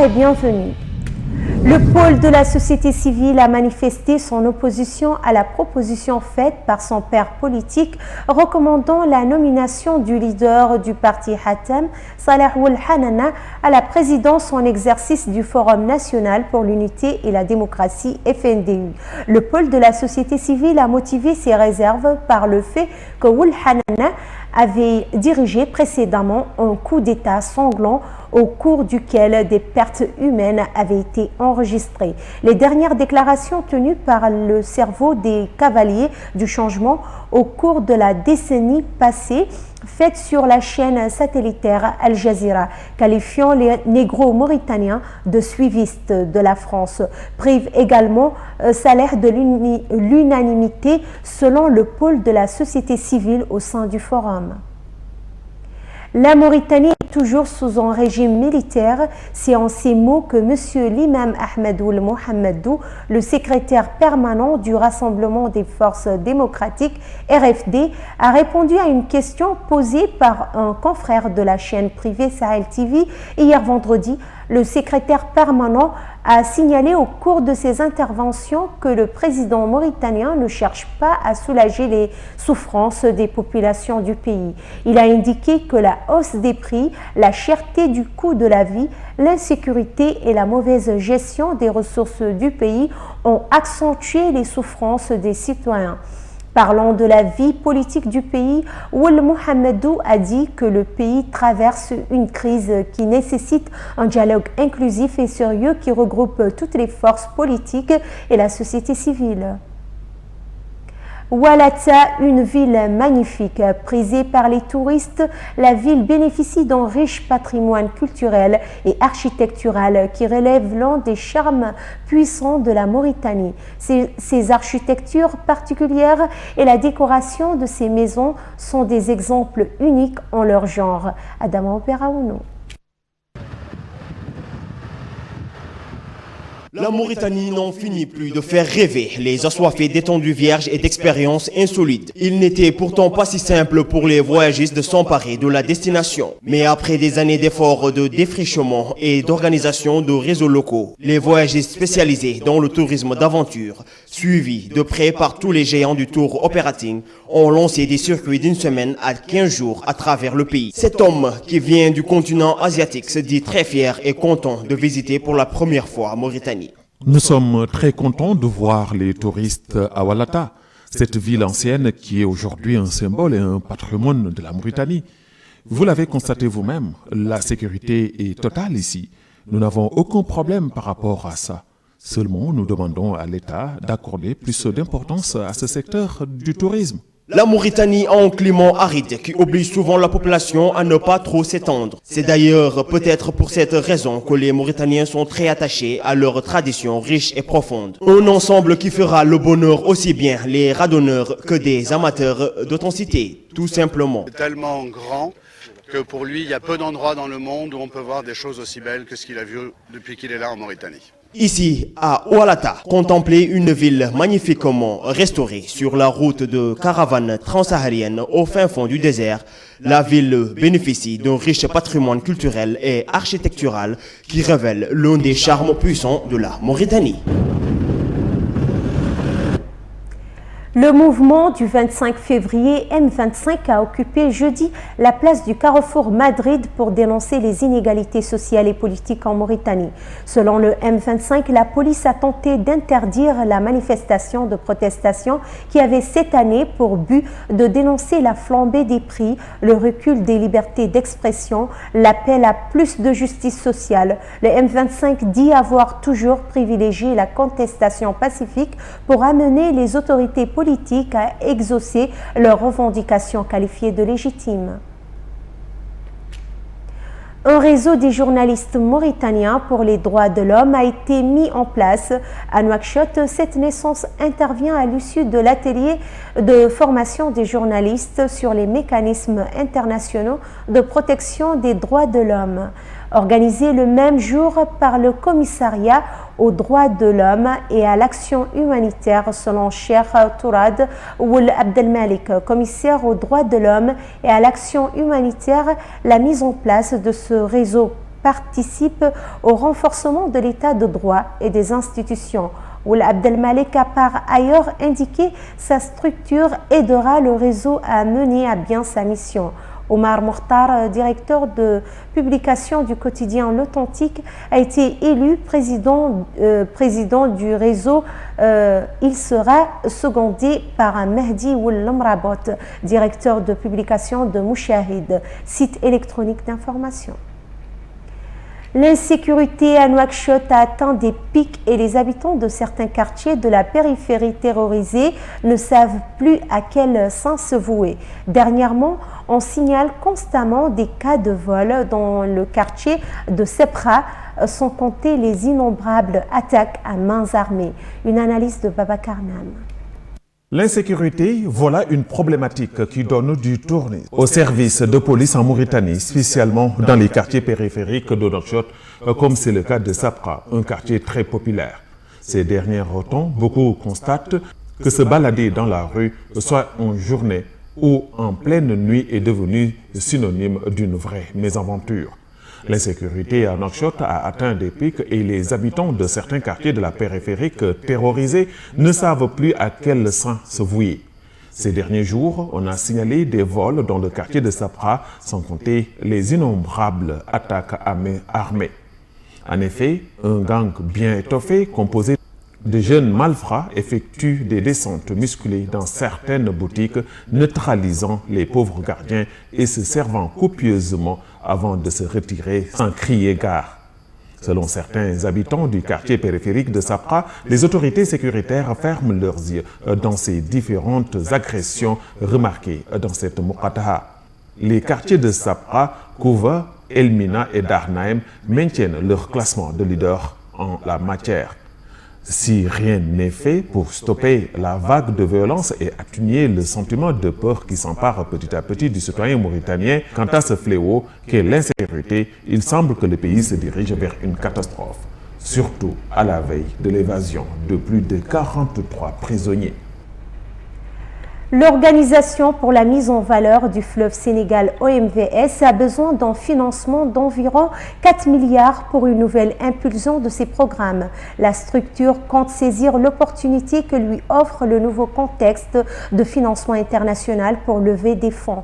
et bienvenue. Le pôle de la société civile a manifesté son opposition à la proposition faite par son père politique recommandant la nomination du leader du parti Hatem, Salah Ould Hanana, à la présidence en exercice du Forum national pour l'unité et la démocratie FNDU. Le pôle de la société civile a motivé ses réserves par le fait que Ould Hanana avait dirigé précédemment un coup d'État sanglant au cours duquel des pertes humaines avaient été enregistrées. Les dernières déclarations tenues par le cerveau des cavaliers du changement au cours de la décennie passée, faites sur la chaîne satellitaire Al Jazeera, qualifiant les négro-mauritaniens de suivistes de la France, privent également Saleh de l'unanimité selon le pôle de la société civile au sein du forum. La Mauritanie est toujours sous un régime militaire. C'est en ces mots que M. l'imam Ahmed Ould Mohamedou, le secrétaire permanent du Rassemblement des forces démocratiques, RFD, a répondu à une question posée par un confrère de la chaîne privée Sahel TV hier vendredi. Le secrétaire permanent a signalé au cours de ses interventions que le président mauritanien ne cherche pas à soulager les souffrances des populations du pays. Il a indiqué que la hausse des prix, la cherté du coût de la vie, l'insécurité et la mauvaise gestion des ressources du pays ont accentué les souffrances des citoyens. Parlant de la vie politique du pays, Ould Mohamedou a dit que le pays traverse une crise qui nécessite un dialogue inclusif et sérieux qui regroupe toutes les forces politiques et la société civile. Oualata, une ville magnifique, prisée par les touristes, la ville bénéficie d'un riche patrimoine culturel et architectural qui relève l'un des charmes puissants de la Mauritanie. Ses architectures particulières et la décoration de ses maisons sont des exemples uniques en leur genre. Adama Operaouno. La Mauritanie n'en finit plus de faire rêver les assoiffés d'étendues vierges et d'expériences insolites. Il n'était pourtant pas si simple pour les voyagistes de s'emparer de la destination. Mais après des années d'efforts de défrichement et d'organisation de réseaux locaux, les voyagistes spécialisés dans le tourisme d'aventure, suivis de près par tous les géants du tour operating, ont lancé des circuits d'une semaine à 15 jours à travers le pays. Cet homme qui vient du continent asiatique se dit très fier et content de visiter pour la première fois Mauritanie. Nous sommes très contents de voir les touristes à Oualata, cette ville ancienne qui est aujourd'hui un symbole et un patrimoine de la Mauritanie. Vous l'avez constaté vous-même, la sécurité est totale ici. Nous n'avons aucun problème par rapport à ça. Seulement, nous demandons à l'État d'accorder plus d'importance à ce secteur du tourisme. La Mauritanie a un climat aride qui oblige souvent la population à ne pas trop s'étendre. C'est d'ailleurs peut-être pour cette raison que les Mauritaniens sont très attachés à leurs traditions riches et profondes. Un ensemble qui fera le bonheur aussi bien les randonneurs que des amateurs d'authenticité, tout simplement. C'est tellement grand que pour lui, il y a peu d'endroits dans le monde où on peut voir des choses aussi belles que ce qu'il a vu depuis qu'il est là en Mauritanie. Ici, à Oualata, contempler une ville magnifiquement restaurée sur la route de caravane transsaharienne au fin fond du désert, la ville bénéficie d'un riche patrimoine culturel et architectural qui révèle l'un des charmes puissants de la Mauritanie. Le mouvement du 25 février M25 a occupé jeudi la place du Carrefour Madrid pour dénoncer les inégalités sociales et politiques en Mauritanie. Selon le M25, la police a tenté d'interdire la manifestation de protestation qui avait cette année pour but de dénoncer la flambée des prix, le recul des libertés d'expression, l'appel à plus de justice sociale. Le M25 dit avoir toujours privilégié la contestation pacifique pour amener les autorités politiques à exaucer leurs revendications qualifiées de légitimes. Un réseau des journalistes mauritaniens pour les droits de l'homme a été mis en place à Nouakchott. Cette naissance intervient à l'issue de l'atelier de formation des journalistes sur les mécanismes internationaux de protection des droits de l'homme, organisé le même jour par le commissariat aux droits de l'homme et à l'action humanitaire selon Cheikh Tourad Ould Abdelmalik, commissaire aux droits de l'homme et à l'action humanitaire. La mise en place de ce réseau participe au renforcement de l'état de droit et des institutions. Ould Abdelmalek a par ailleurs indiqué sa structure aidera le réseau à mener à bien sa mission. Omar Mokhtar, directeur de publication du quotidien L'Authentique, a été élu président du réseau. Il sera secondé par Mehdi Ould Lamrabot, directeur de publication de Mouchahid, site électronique d'information. L'insécurité à Nouakchott a atteint des pics et les habitants de certains quartiers de la périphérie terrorisée ne savent plus à quel sein se vouer. Dernièrement, on signale constamment des cas de vol dans le quartier de Sepra, sans compter les innombrables attaques à main armées. Une analyse de Babacar Nam. L'insécurité, voilà une problématique qui donne du tournis au service de police en Mauritanie, spécialement dans les quartiers périphériques de Nouakchott, comme c'est le cas de Sapra, un quartier très populaire. Ces derniers temps, beaucoup constatent que se balader dans la rue, soit en journée ou en pleine nuit, est devenu synonyme d'une vraie mésaventure. L'insécurité à Nouakchott a atteint des pics et les habitants de certains quartiers de la périphérique terrorisés ne savent plus à quel sein se vouer. Ces derniers jours, on a signalé des vols dans le quartier de Sapra, sans compter les innombrables attaques à main armée. En effet, un gang bien étoffé, composé de jeunes malfrats, effectue des descentes musclées dans certaines boutiques, neutralisant les pauvres gardiens et se servant copieusement avant de se retirer sans crier gare. Selon certains habitants du quartier périphérique de Sapra, les autorités sécuritaires ferment leurs yeux dans ces différentes agressions remarquées dans cette Muqataha. Les quartiers de Sapra, Kouva, Elmina et Darnaïm maintiennent leur classement de leader en la matière. Si rien n'est fait pour stopper la vague de violence et atténuer le sentiment de peur qui s'empare petit à petit du citoyen mauritanien quant à ce fléau qu'est l'insécurité, il semble que le pays se dirige vers une catastrophe, surtout à la veille de l'évasion de plus de 43 prisonniers. L'Organisation pour la mise en valeur du fleuve Sénégal OMVS a besoin d'un financement d'environ 4 milliards pour une nouvelle impulsion de ses programmes. La structure compte saisir l'opportunité que lui offre le nouveau contexte de financement international pour lever des fonds.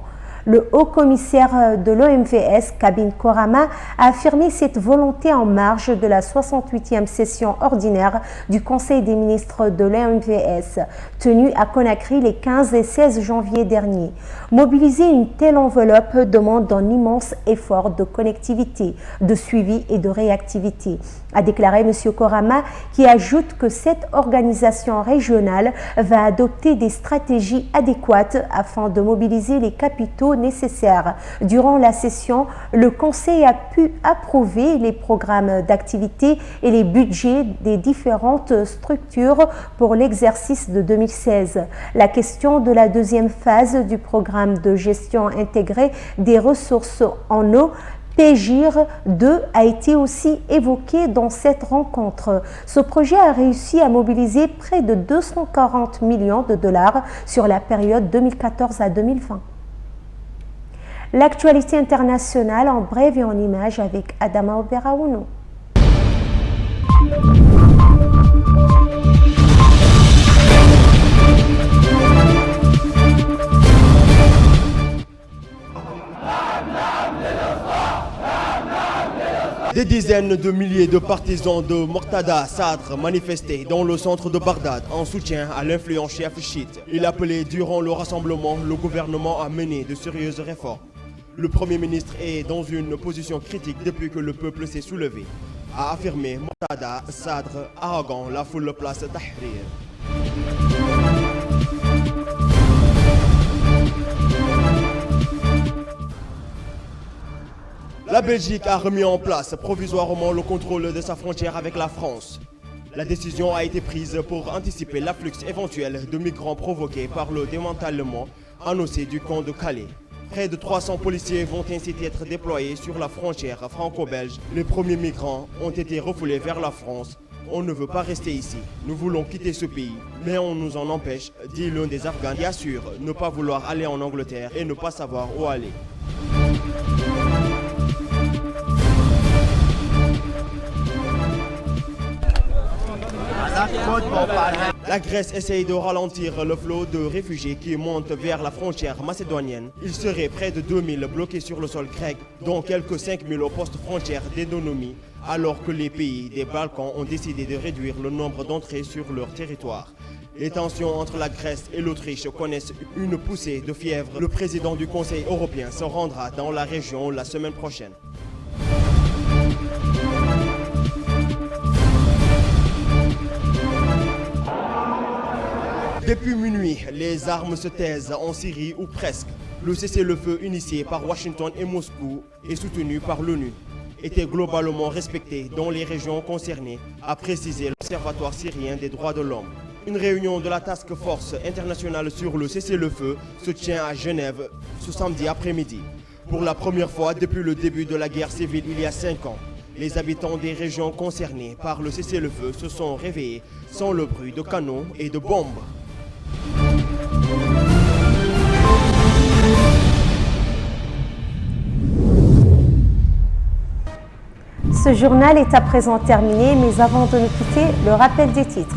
Le haut-commissaire de l'OMVS, Kabin Korama, a affirmé cette volonté en marge de la 68e session ordinaire du Conseil des ministres de l'OMVS, tenue à Conakry les 15 et 16 janvier dernier. Mobiliser une telle enveloppe demande un immense effort de connectivité, de suivi et de réactivité, a déclaré M. Korama, qui ajoute que cette organisation régionale va adopter des stratégies adéquates afin de mobiliser les capitaux nécessaires. Durant la session, le Conseil a pu approuver les programmes d'activité et les budgets des différentes structures pour l'exercice de 2016. La question de la deuxième phase du programme de gestion intégrée des ressources en eau PGIR 2 a été aussi évoqué dans cette rencontre. Ce projet a réussi à mobiliser près de 240 millions de dollars sur la période 2014 à 2020. L'actualité internationale en bref et en images avec Adama Oberaounou. Des dizaines de milliers de partisans de Moqtada Sadr manifestaient dans le centre de Bagdad en soutien à l'influent chef chiite. Il appelait durant le rassemblement le gouvernement à mener de sérieuses réformes. Le Premier ministre est dans une position critique depuis que le peuple s'est soulevé, a affirmé Moqtada Sadr, arrogant la foule place Tahrir. La Belgique a remis en place provisoirement le contrôle de sa frontière avec la France. La décision a été prise pour anticiper l'afflux éventuel de migrants provoqué par le démantèlement annoncé du camp de Calais. Près de 300 policiers vont ainsi être déployés sur la frontière franco-belge. Les premiers migrants ont été refoulés vers la France. On ne veut pas rester ici. Nous voulons quitter ce pays, mais on nous en empêche, dit l'un des Afghans qui assure ne pas vouloir aller en Angleterre et ne pas savoir où aller. La Grèce essaye de ralentir le flot de réfugiés qui montent vers la frontière macédonienne. Il serait près de 2000 bloqués sur le sol grec, dont quelques 5000 au poste frontière d'Endonomie, alors que les pays des Balkans ont décidé de réduire le nombre d'entrées sur leur territoire. Les tensions entre la Grèce et l'Autriche connaissent une poussée de fièvre. Le président du Conseil européen se rendra dans la région la semaine prochaine. Depuis minuit, les armes se taisent en Syrie ou presque. Le cessez-le-feu initié par Washington et Moscou et soutenu par l'ONU était globalement respecté dans les régions concernées, a précisé l'Observatoire syrien des droits de l'homme. Une réunion de la Task Force internationale sur le cessez-le-feu se tient à Genève ce samedi après-midi. Pour la première fois depuis le début de la guerre civile il y a 5 ans, les habitants des régions concernées par le cessez-le-feu se sont réveillés sans le bruit de canons et de bombes. Ce journal est à présent terminé, mais avant de nous quitter, le rappel des titres.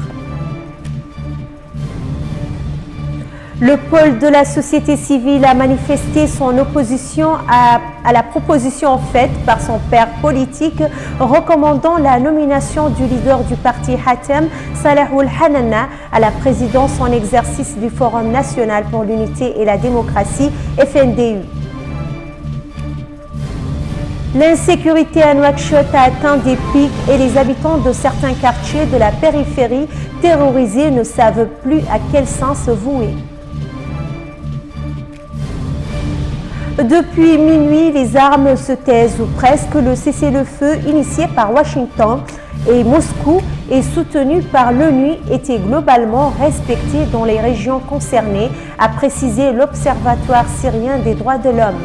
Le pôle de la société civile a manifesté son opposition à la proposition faite par son père politique recommandant la nomination du leader du parti Hatem, Salahul Hanana, à la présidence en exercice du Forum national pour l'unité et la démocratie, FNDU. L'insécurité à Nouakchott a atteint des pics et les habitants de certains quartiers de la périphérie terrorisés ne savent plus à quel sens se vouer. Depuis minuit, les armes se taisent ou presque. Le cessez-le-feu initié par Washington et Moscou et soutenu par l'ONU était globalement respecté dans les régions concernées, a précisé l'Observatoire syrien des droits de l'homme.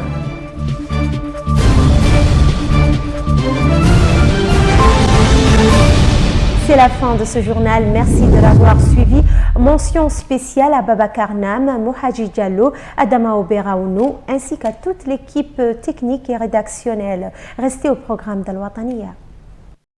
C'est la fin de ce journal. Merci de l'avoir suivi. Mention spéciale à Babacar Nam, Mohaji Diallo, Adama Oberaounou, ainsi qu'à toute l'équipe technique et rédactionnelle. Restez au programme d'Al Wataniya.